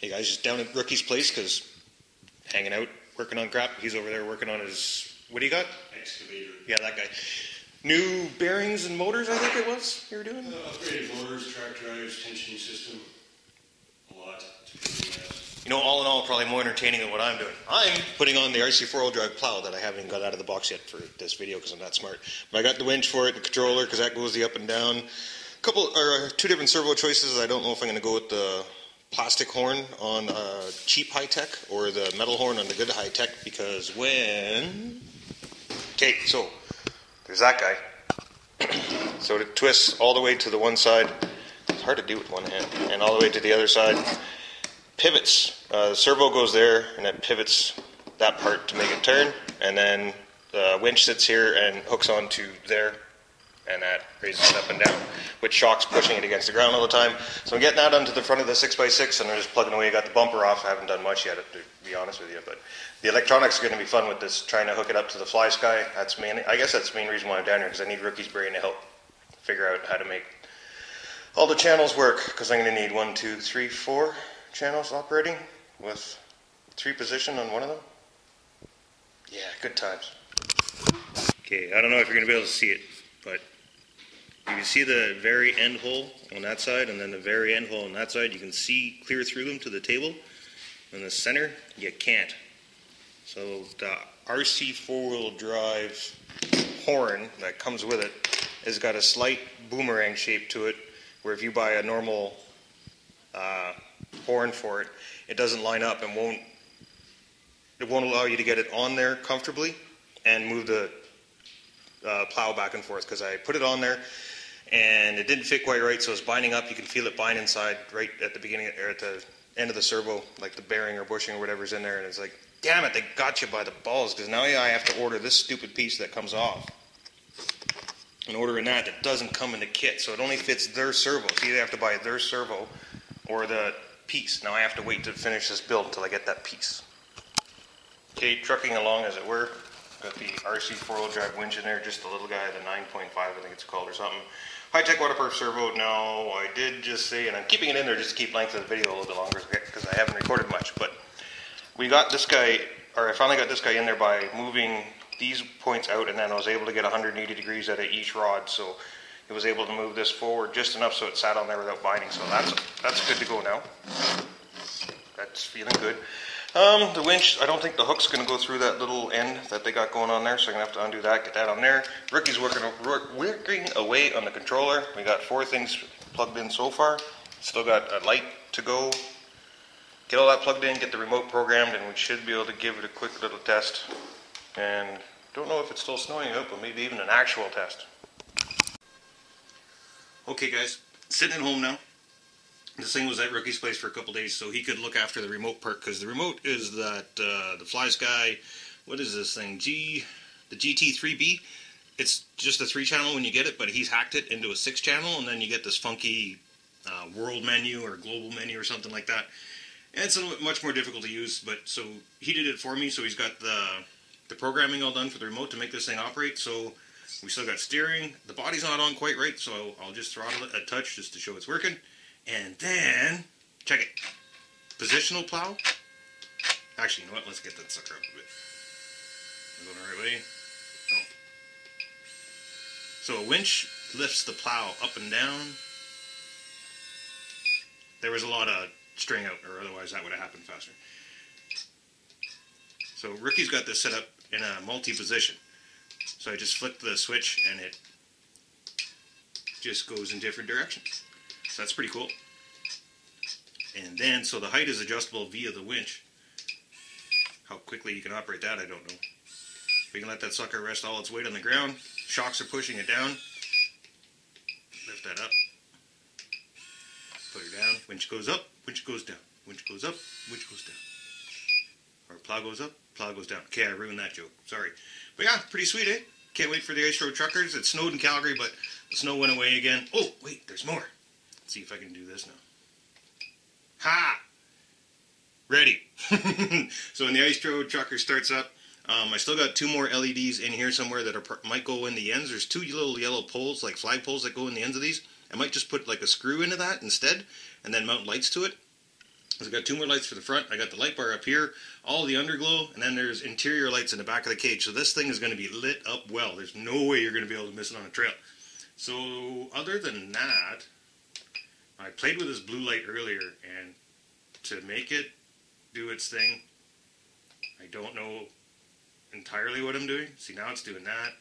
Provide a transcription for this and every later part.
Hey guys, just down at Rookie's place because hanging out, working on crap. He's over there working on his, what do you got? Excavator. Yeah, that guy. New bearings and motors, I think it was, you were doing? Upgraded motors, track drives, tensioning system. A lot. You know, all in all, probably more entertaining than what I'm doing. I'm putting on the RC4WD Plow that I haven't even got out of the box yet for this video because I'm not smart. But I got the winch for it, the controller, because that goes the up and down. Two different servo choices. I don't know if I'm going to go with the plastic horn on cheap high-tech or the metal horn on the good high-tech, because when... Okay, so there's that guy. So it twists all the way to the one side. It's hard to do with one hand. And all the way to the other side. Pivots. The servo goes there and it pivots that part to make it turn. And then the winch sits here and hooks onto there. And that raises it up and down, with shocks pushing it against the ground all the time. So I'm getting that onto the front of the 6x6 and I'm just plugging away. I got the bumper off. I haven't done much yet, to be honest with you. But the electronics are going to be fun with this, trying to hook it up to the fly sky. I guess that's the main reason why I'm down here, because I need Rookie's brain to help figure out how to make all the channels work, because I'm going to need 1, 2, 3, 4 channels operating with 3 position on one of them. Yeah, good times. Okay, I don't know if you're going to be able to see it, but you can see the very end hole on that side and then the very end hole on that side. You can see clear through them to the table. In the center, you can't. So the RC4-wheel drive horn that comes with it has got a slight boomerang shape to it, where if you buy a normal horn for it, it doesn't line up and won't allow you to get it on there comfortably and move the plow back and forth, because I put it on there and it didn't fit quite right, so it's binding up. You can feel it bind inside right at the beginning, or at the end of the servo, like the bearing or bushing or whatever's in there, and it's like, damn it, they got you by the balls, because now I have to order this stupid piece that comes off. And ordering that doesn't come in the kit, so it only fits their servo. So you either have to buy their servo or the piece. Now I have to wait to finish this build until I get that piece. Okay, trucking along as it were. Got the RC4-wheel drive winch in there, just a little guy, the 9.5 I think it's called or something. High-tech waterproof servo. Now I did just say, and I'm keeping it in there just to keep length of the video a little bit longer because I haven't recorded much, but we got this guy, or I finally got this guy in there by moving these points out, and then I was able to get 180 degrees out of each rod, so it was able to move this forward just enough so it sat on there without binding. So that's good to go now. That's feeling good. The winch, I don't think the hook's going to go through that little end that they got going on there, so I'm going to have to undo that, get that on there. Rookie's working away on the controller. We got 4 things plugged in so far. Still got a light to go. Get all that plugged in, get the remote programmed, and we should be able to give it a quick little test. And don't know if it's still snowing out, but maybe even an actual test. Okay guys, sitting at home now. This thing was at Rookie's place for a couple days, so he could look after the remote part, because the remote is that the Fly Sky, what is this thing, the GT3B. It's just a 3-channel when you get it, but he's hacked it into a 6-channel, and then you get this funky world menu or global menu or something like that. And it's a little bit much more difficult to use, but so he did it for me, so he's got the programming all done for the remote to make this thing operate. So we still got steering. The body's not on quite right, so I'll just throttle it a touch just to show it's working. And then, check it. Positional plow. Actually, you know what? Let's get that sucker up a bit. Am I going the right way? No. So a winch lifts the plow up and down. There was a lot of string out, or otherwise that would have happened faster. So Rookie's got this set up in a multi-position. So I just flick the switch and it just goes in different directions. So that's pretty cool. And then, so the height is adjustable via the winch. How quickly you can operate that, I don't know. We can let that sucker rest all its weight on the ground. Shocks are pushing it down. Lift that up. Put her down. Winch goes up, winch goes down. Winch goes up, winch goes down. Or plow goes up, plow goes down. Okay, I ruined that joke. Sorry. But yeah, pretty sweet, eh? Can't wait for the Ice Road Truckers. It snowed in Calgary, but the snow went away again. Oh, wait, there's more. Let's see if I can do this now. Ha! Ready. So when the Ice Road Trucker starts up, I still got 2 more LEDs in here somewhere that might go in the ends. There's 2 little yellow poles, like flag poles that go in the ends of these. I might just put like a screw into that instead, and then mount lights to it. So I got 2 more lights for the front. I got the light bar up here, all the underglow, and then there's interior lights in the back of the cage. So this thing is going to be lit up well. There's no way you're going to be able to miss it on a trail. So other than that, I played with this blue light earlier, and to make it do its thing, I don't know entirely what I'm doing. See, now it's doing that.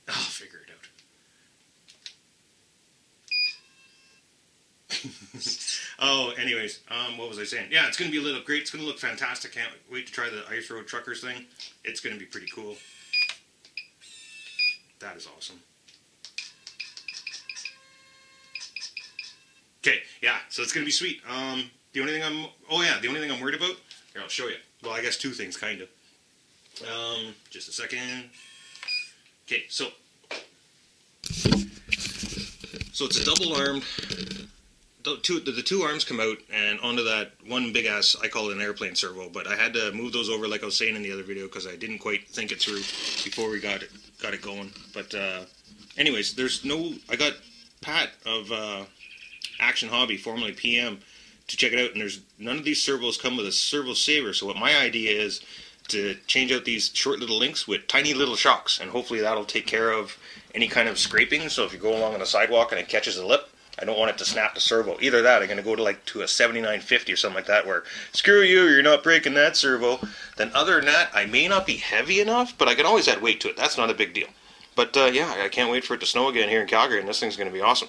I'll figure it out. Oh, anyways, what was I saying? Yeah, it's going to be lit up great. It's going to look fantastic. Can't wait to try the Ice Road Truckers thing. It's going to be pretty cool. That is awesome. Okay, yeah, so it's going to be sweet. The only thing I'm worried about, here, I'll show you. Well, I guess 2 things, kind of. Just a second. Okay, so it's a double-armed. The 2 arms come out and onto that one big ass, I call it an airplane servo, but I had to move those over like I was saying in the other video because I didn't quite think it through before we got it going. But anyways, I got Pat of Action Hobby, formerly PM, to check it out, and there's none of these servos come with a servo saver. So what my idea is to change out these short little links with tiny little shocks, and hopefully that'll take care of any kind of scraping. So if you go along on the sidewalk and it catches a lip, I don't want it to snap the servo. Either that, I'm going to go to a 7950 or something like that, where, screw you, you're not breaking that servo. Then other than that, I may not be heavy enough, but I can always add weight to it. That's not a big deal. But yeah, I can't wait for it to snow again here in Calgary, and this thing's going to be awesome.